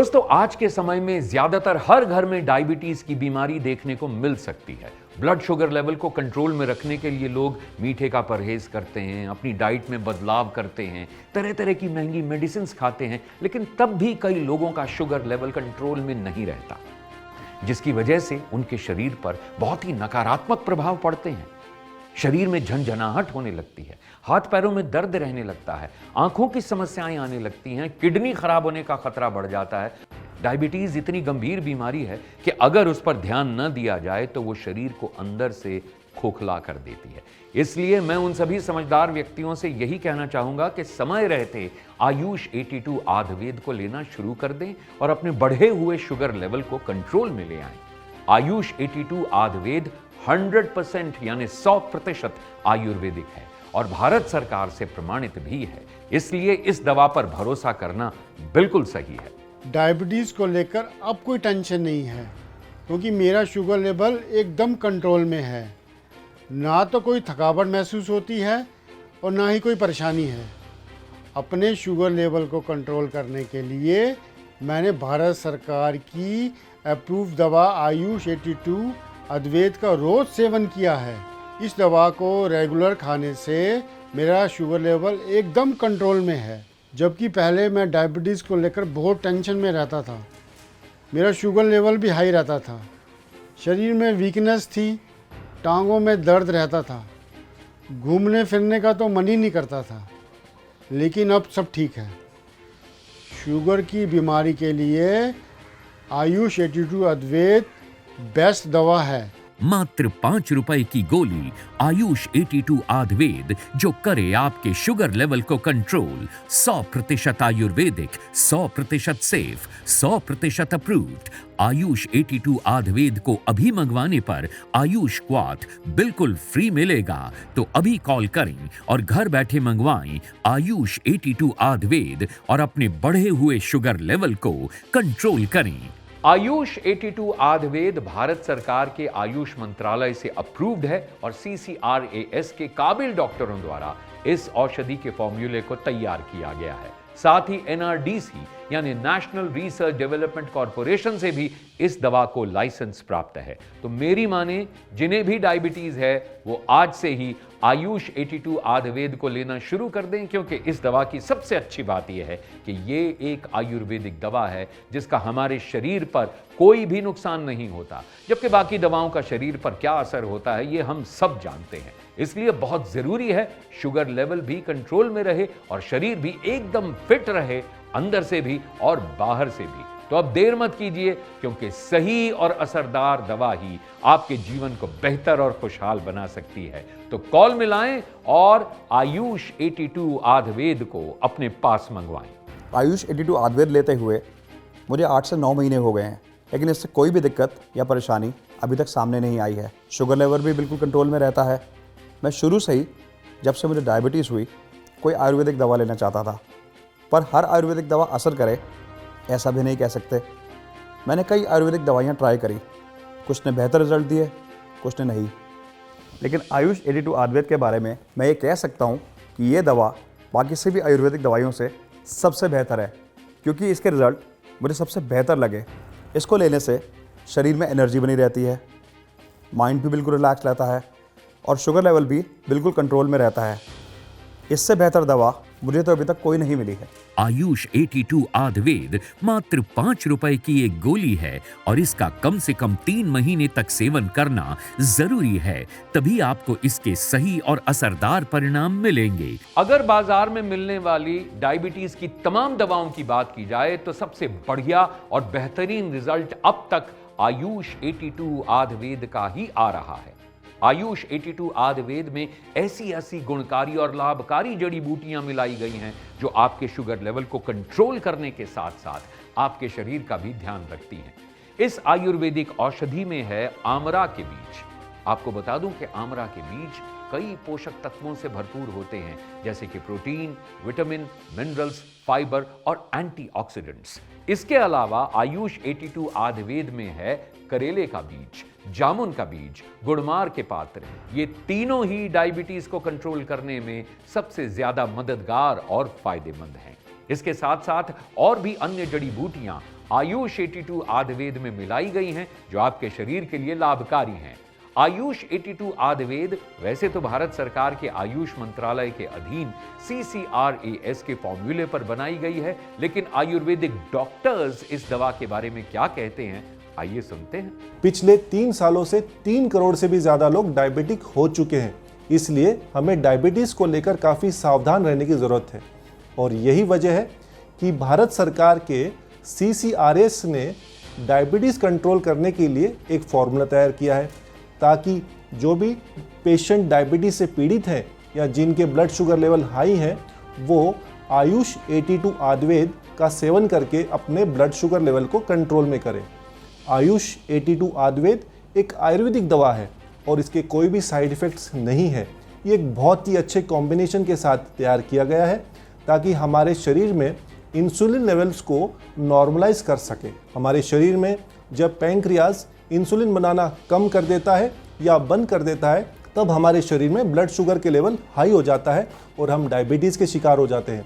दोस्तों, आज के समय में ज्यादातर हर घर में डायबिटीज की बीमारी देखने को मिल सकती है। ब्लड शुगर लेवल को कंट्रोल में रखने के लिए लोग मीठे का परहेज करते हैं, अपनी डाइट में बदलाव करते हैं, तरह तरह की महंगी मेडिसिन खाते हैं, लेकिन तब भी कई लोगों का शुगर लेवल कंट्रोल में नहीं रहता, जिसकी वजह से उनके शरीर पर बहुत ही नकारात्मक प्रभाव पड़ते हैं। शरीर में झंझनाहट होने लगती है, हाथ पैरों में दर्द रहने लगता है, आंखों की समस्याएं आने लगती हैं, किडनी खराब होने का खतरा बढ़ जाता है। डायबिटीज इतनी गंभीर बीमारी है कि अगर उस पर ध्यान न दिया जाए तो वो शरीर को अंदर से खोखला कर देती है। इसलिए मैं उन सभी समझदार व्यक्तियों से यही कहना चाहूंगा कि समय रहते आयुष 82 आयुर्वेद को लेना शुरू कर दें और अपने बढ़े हुए शुगर लेवल को कंट्रोल में ले आएं। आयुष 82 आयुर्वेद 100% यानी 100% आयुर्वेदिक है और भारत सरकार से प्रमाणित भी है, इसलिए इस दवा पर भरोसा करना बिल्कुल सही है। डायबिटीज़ को लेकर अब कोई टेंशन नहीं है, क्योंकि मेरा शुगर लेवल एकदम कंट्रोल में है। ना तो कोई थकावट महसूस होती है और ना ही कोई परेशानी है। अपने शुगर लेवल को कंट्रोल करने के लिए मैंने भारत सरकार की अप्रूव दवा आयुष 82 आयुर्वेद का रोज़ सेवन किया है। इस दवा को रेगुलर खाने से मेरा शुगर लेवल एकदम कंट्रोल में है, जबकि पहले मैं डायबिटीज़ को लेकर बहुत टेंशन में रहता था। मेरा शुगर लेवल भी हाई रहता था, शरीर में वीकनेस थी, टांगों में दर्द रहता था, घूमने फिरने का तो मन ही नहीं करता था। लेकिन अब सब ठीक है। शुगर की बीमारी के लिए आयुष 82 आयुर्वेद बेस्ट दवा है। मात्र 5 रुपए की गोली आयुष 82 आयुर्वेद जो करे आपके शुगर लेवल को control. 100% Ayurvedic, 100% safe, 100% approved. Ayush 82 Ayurveda को अभी मंगवाने पर आयुष क्वाथ बिल्कुल फ्री मिलेगा। तो अभी कॉल करें और घर बैठे मंगवाएं आयुष 82 आयुर्वेद और अपने बढ़े हुए शुगर लेवल को कंट्रोल करें। आयुष 82 आयुर्वेद भारत सरकार के आयुष मंत्रालय से अप्रूव्ड है और CCRAS के काबिल डॉक्टरों द्वारा इस औषधि के फॉर्मूले को तैयार किया गया है। साथ ही NRDC यानी नेशनल रिसर्च डेवलपमेंट कॉरपोरेशन से भी इस दवा को लाइसेंस प्राप्त है। तो मेरी माने, जिन्हें भी डायबिटीज है वो आज से ही आयुष 82 आयुर्वेद को लेना शुरू कर दें, क्योंकि इस दवा की सबसे अच्छी बात यह है कि ये एक आयुर्वेदिक दवा है जिसका हमारे शरीर पर कोई भी नुकसान नहीं होता, जबकि बाकी दवाओं का शरीर पर क्या असर होता है ये हम सब जानते हैं। इसलिए बहुत जरूरी है शुगर लेवल भी कंट्रोल में रहे और शरीर भी एकदम फिट रहे, अंदर से भी और बाहर से भी। तो अब देर मत कीजिए, क्योंकि सही और असरदार दवा ही आपके जीवन को बेहतर और खुशहाल बना सकती है। तो कॉल मिलाएं और आयुष 82 आयुर्वेद को अपने पास मंगवाएं। आयुष 82 आयुर्वेद लेते हुए मुझे 8 से 9 महीने हो गए हैं, लेकिन इससे कोई भी दिक्कत या परेशानी अभी तक सामने नहीं आई है। शुगर लेवल भी बिल्कुल कंट्रोल में रहता है। मैं शुरू से ही, जब से मुझे डायबिटीज़ हुई, कोई आयुर्वेदिक दवा लेना चाहता था, पर हर आयुर्वेदिक दवा असर करे ऐसा भी नहीं कह सकते। मैंने कई आयुर्वेदिक दवाइयाँ ट्राई करी, कुछ ने बेहतर रिजल्ट दिए, कुछ ने नहीं। लेकिन आयुष 82 आयुर्वेद के बारे में मैं ये कह सकता हूँ कि ये दवा बाकी सभी आयुर्वेदिक दवाइयों से सबसे बेहतर है, क्योंकि इसके रिज़ल्ट मुझे सबसे बेहतर लगे। इसको लेने से शरीर में एनर्जी बनी रहती है, माइंड भी बिल्कुल रिलैक्स रहता है और शुगर लेवल भी बिल्कुल कंट्रोल में रहता है। इससे बेहतर दवा मुझे तो अभी तक कोई नहीं मिली है। आयुष 82 आयुर्वेद मात्र 5 रुपए की एक गोली है और इसका कम से कम 3 महीने तक सेवन करना जरूरी है, तभी आपको इसके सही और असरदार परिणाम मिलेंगे। अगर बाजार में मिलने वाली डायबिटीज की तमाम दवाओं की बात की जाए तो सबसे बढ़िया और बेहतरीन रिजल्ट अब तक आयुष 82 आयुर्वेद का ही आ रहा है। आयुष 82 आयुर्वेद में ऐसी गुणकारी और लाभकारी जड़ी बूटियां मिलाई गई हैं जो आपके शुगर लेवल को कंट्रोल करने के साथ साथ आपके शरीर का भी ध्यान रखती हैं। इस आयुर्वेदिक औषधि में है आमरा के बीज। आपको बता दूं कि आमरा के बीज कई पोषक तत्वों से भरपूर होते हैं, जैसे कि प्रोटीन, विटामिन, मिनरल्स, फाइबर और एंटीऑक्सीडेंट्स। इसके अलावा आयुष 82 आयुर्वेद में है करेले का बीज, जामुन का बीज, गुड़मार के पात्र। ये तीनों ही डायबिटीज को कंट्रोल करने में सबसे ज्यादा मददगार और फायदेमंद हैं। इसके साथ साथ और भी अन्य जड़ी बूटियां आयुष 82 आयुर्वेद में मिलाई गई हैं, जो आपके शरीर के लिए लाभकारी हैं। आयुष 82 आयुर्वेद वैसे तो भारत सरकार के आयुष मंत्रालय के अधीन CCRAS के फॉर्मूले पर बनाई गई है, लेकिन आयुर्वेदिक डॉक्टर्स इस दवा के बारे में क्या कहते हैं, आइए सुनते हैं। पिछले 3 सालों से 3 करोड़ से भी ज्यादा लोग डायबिटिक हो चुके हैं, इसलिए हमें डायबिटीज को लेकर काफी सावधान रहने की जरूरत है। और यही वजह है कि भारत सरकार के CCRAS ने डायबिटीज कंट्रोल करने के लिए एक फॉर्मूला तैयार किया है, ताकि जो भी पेशेंट डायबिटीज से पीड़ित हैं या जिनके ब्लड शुगर लेवल हाई है, वो आयुष 82 आयुर्वेद का सेवन करके अपने ब्लड शुगर लेवल को कंट्रोल में करें। आयुष 82 आयुर्वेद एक आयुर्वेदिक दवा है और इसके कोई भी साइड इफ़ेक्ट्स नहीं है। ये एक बहुत ही अच्छे कॉम्बिनेशन के साथ तैयार किया गया है, ताकि हमारे शरीर में इंसुलिन लेवल्स को नॉर्मलाइज कर सके। हमारे शरीर में जब पैंक्रियाज इंसुलिन बनाना कम कर देता है या बंद कर देता है, तब हमारे शरीर में ब्लड शुगर के लेवल हाई हो जाता है और हम डायबिटीज़ के शिकार हो जाते हैं।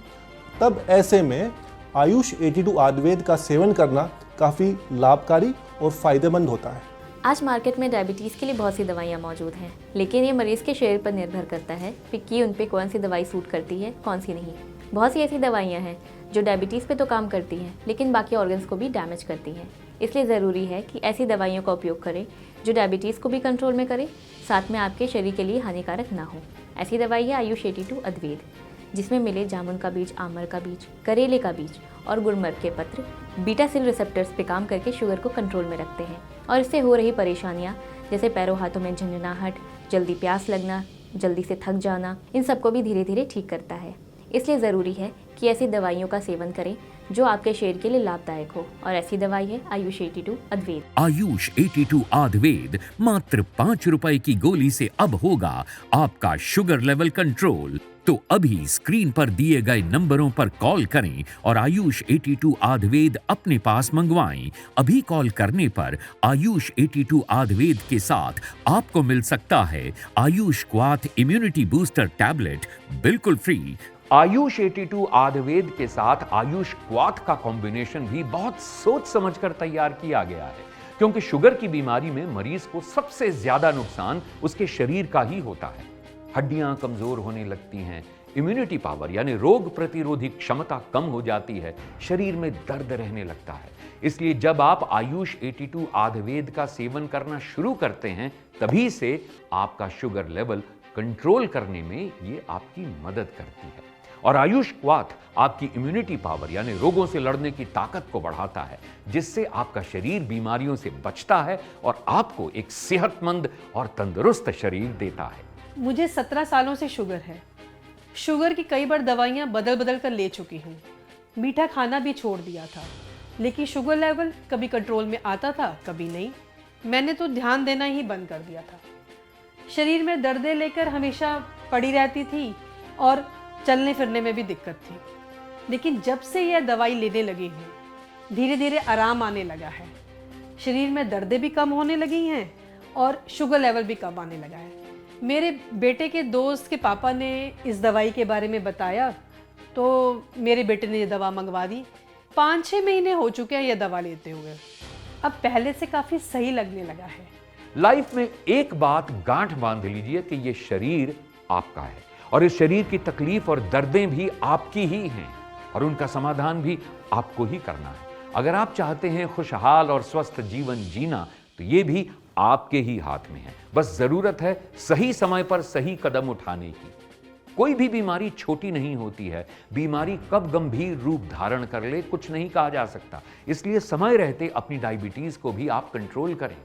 तब ऐसे में आयुष 82 आयुर्वेद का सेवन करना काफ़ी लाभकारी और फ़ायदेमंद होता है। आज मार्केट में डायबिटीज़ के लिए बहुत सी दवाइयाँ मौजूद हैं, लेकिन ये मरीज़ के शरीर पर निर्भर करता है कि उन पे कौन सी दवाई सूट करती है, कौन सी नहीं। बहुत सी ऐसी दवाइयाँ हैं जो डायबिटीज़ पे तो काम करती हैं, लेकिन बाकी ऑर्गन्स को भी डैमेज करती हैं। इसलिए ज़रूरी है कि ऐसी दवाइयों का उपयोग करें जो डायबिटीज़ को भी कंट्रोल में करे, साथ में आपके शरीर के लिए हानिकारक ना हो। ऐसी दवाई है आयुष 82 आयुर्वेद, जिसमें मिले जामुन का बीज, आमर का बीज, करेले का बीज और गुलमर्ग के पत्र बीटा सेल रिसेप्टर्स पे काम करके शुगर को कंट्रोल में रखते हैं और इससे हो रही परेशानियाँ जैसे पैरों हाथों में झंझनाहट, जल्दी प्यास लगना, जल्दी से थक जाना, इन सबको भी धीरे धीरे ठीक करता है। इसलिए ज़रूरी है कि ऐसी दवाइयों का सेवन करें जो आपके शरीर के लिए लाभदायक हो, और ऐसी दवाई है आयुष 82 आयुर्वेद। आयुष 82 आयुर्वेद मात्र 5 रुपए की गोली से अब होगा आपका शुगर लेवल कंट्रोल। तो अभी स्क्रीन पर दिए गए नंबरों पर कॉल करें और आयुष 82 आयुर्वेद अपने पास मंगवाएं। अभी कॉल करने पर आयुष 82 आयुर्वेद के साथ आपको मिल सकता है आयुष क्वाथ इम्यूनिटी बूस्टर टैबलेट बिल्कुल फ्री। आयुष 82 आयुर्वेद के साथ आयुष क्वाथ का कॉम्बिनेशन भी बहुत सोच समझकर तैयार किया गया है, क्योंकि शुगर की बीमारी में मरीज को सबसे ज्यादा नुकसान उसके शरीर का ही होता है। हड्डियां कमजोर होने लगती हैं, इम्यूनिटी पावर यानी रोग प्रतिरोधी क्षमता कम हो जाती है, शरीर में दर्द रहने लगता है। इसलिए जब आप आयुष 82 आयुर्वेद का सेवन करना शुरू करते हैं, तभी से आपका शुगर लेवल कंट्रोल करने में ये आपकी मदद करती है। और आयुष क्वाथ आपकी इम्यूनिटी पावर यानी रोगों से लड़ने की ताकत को बढ़ाता है, जिससे आपका शरीर बीमारियों से बचता है और आपको एक सेहतमंद और तंदुरुस्त शरीर देता है। मुझे 17 सालों से शुगर है। शुगर की कई बार दवाइयाँ बदल बदल कर ले चुकी हूँ। मीठा खाना भी छोड़ दिया था, लेकिन शुगर लेवल कभी कंट्रोल में आता था, कभी नहीं। मैंने तो ध्यान देना ही बंद कर दिया था। शरीर में दर्दें लेकर हमेशा पड़ी रहती थी और चलने फिरने में भी दिक्कत थी। लेकिन जब से यह दवाई लेने लगी हूँ, धीरे धीरे आराम आने लगा है। शरीर में दर्दें भी कम होने लगी हैं और शुगर लेवल भी कम आने लगा है। मेरे बेटे के दोस्त के पापा ने इस दवाई के बारे में बताया, तो मेरे बेटे ने ये दवा मंगवा दी। 5-6 महीने हो चुके हैं यह दवा लेते हुए। अब पहले से काफ़ी सही लगने लगा है। लाइफ में एक बात गांठ बांध लीजिए कि ये शरीर आपका है और इस शरीर की तकलीफ और दर्दें भी आपकी ही हैं और उनका समाधान भी आपको ही करना है। अगर आप चाहते हैं खुशहाल और स्वस्थ जीवन जीना, तो ये भी आपके ही हाथ में है। बस जरूरत है सही समय पर सही कदम उठाने की। कोई भी बीमारी छोटी नहीं होती है, बीमारी कब गंभीर रूप धारण कर ले कुछ नहीं कहा जा सकता। इसलिए समय रहते अपनी डायबिटीज को भी आप कंट्रोल करें,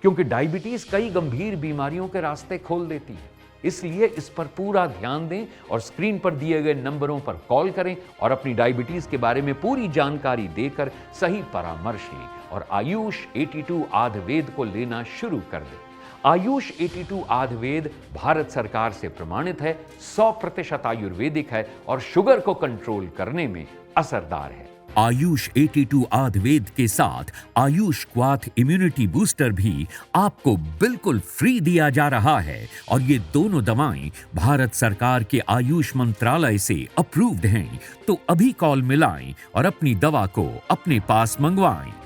क्योंकि डायबिटीज कई गंभीर बीमारियों के रास्ते खोल देती है। इसलिए इस पर पूरा ध्यान दें और स्क्रीन पर दिए गए नंबरों पर कॉल करें और अपनी डायबिटीज के बारे में पूरी जानकारी देकर सही परामर्श लें और आयुष 82 आयुर्वेद को लेना शुरू कर दें। आयुष 82 आयुर्वेद भारत सरकार से प्रमाणित है, 100% आयुर्वेदिक है और शुगर को कंट्रोल करने में असरदार है। आयुष 82 आयुर्वेद के साथ आयुष क्वाथ इम्यूनिटी बूस्टर भी आपको बिल्कुल फ्री दिया जा रहा है और ये दोनों दवाएं भारत सरकार के आयुष मंत्रालय से अप्रूव्ड हैं। तो अभी कॉल मिलाएं और अपनी दवा को अपने पास मंगवाएं।